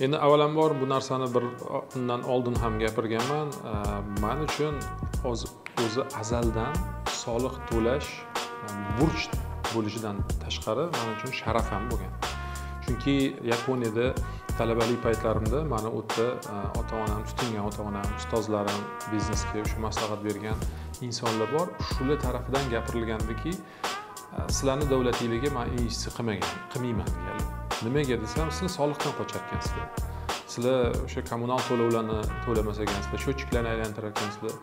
Endi avvalambor bu narsani undan oldin ham gapirganman. Men uchun o'zi azaldan soliq to'lash burch bo'lishidan tashqari men uchun sharaf ham bo'lgan. Chunki Yaponiyada talabalik paytlarimda meni u yerda ota-onam, tutingan ota-onam, ustozlarim, biznesga o'sha maslahat bergan insonlar bor. Shular tarafidan gapirilgandiki, sizlarning davlatingizga men investitsiya qilmayman deganlar. Nimaga desam, sizlar soliqdan qochar ekansizlar. Sizlar o'sha kommunal to'lovlarni to'lamas ekansizlar, sho'chiklarni aylantirar ekansizlar.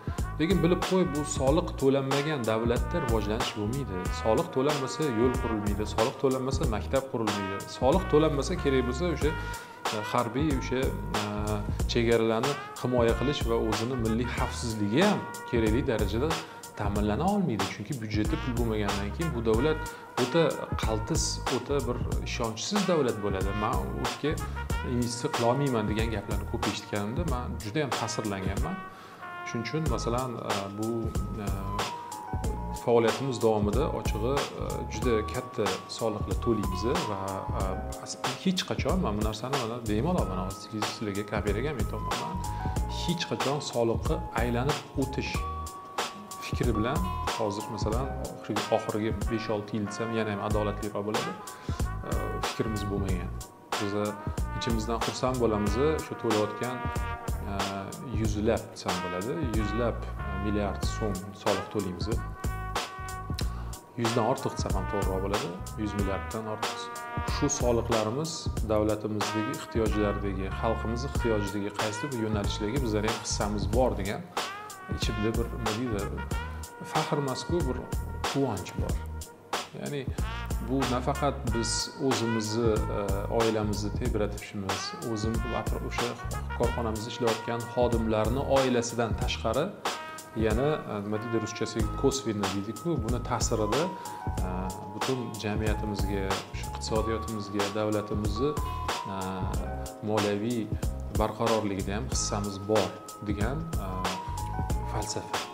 Lekin bilib qo'y, bu soliq to'lanmagan davlatda rivojlanish bo'lmaydi. Soliq to'lanmasa yo'l qurilmaydi, soliq to'lanmasa maktab qurilmaydi. Soliq to'lanmasa kerak bo'lsa o'sha harbiy o'sha chegaralarni himoya qilish va o'zini milliy xavfsizligi ham kerakli darajada ta'minlana olmaydi. Chunki byudjetda pul bo'lmagandan keyin bu davlat o'ta qaltis, o'ta bir ishonchsiz davlat bo'ladi. Men u yerga investitsiya qila olmayman degan gaplarni ko'p eshitganimda men juda ham ta'sirlanganman. Shuning uchun masalan bu faoliyatimiz davomida ochig'i juda katta soliqlar to'laymiz va hech qachon men bu narsani mana bemalol mana sizlarga kabiraga aytaman. Hech qachon soliqqa aylanib o'tish fikri bilan hozir masalan oxirgi 5-6 yil desam yana ham adolatliroq bo'ladi. Fikrimiz bo'lmagan. Biz ichimizdan xursand bo'lamiz, shu to'layotgan yuzlab desam bo'ladi, yuzlab milliard so'm soliq to'laymiz. 100 dan ortiq desam ham to'g'riroq bo'ladi, 100 milliarddan ortiq. Shu soliqlarimiz davlatimizdagi ehtiyojlardagi, xalqimiz ehtiyojidagi qaysi bir yo'nalishlarga bizlarning ham hissamiz bor degan ichimda bir nima deydi, faxr emas-ku, bir quvonch bor. Ya'ni bu nafaqat biz o'zimizni, oilamizni tebratishimiz, o'sha korxonamizda ishlayotgan xodimlarning oilasidan tashqari yana nima deydi ruschasiga kosvенно deydi-ku, buni ta'sirida butun jamiyatimizga, iqtisodiyotimizga, davlatimizning moliyaviy barqarorligida ham hissamiz bor degan falsafa.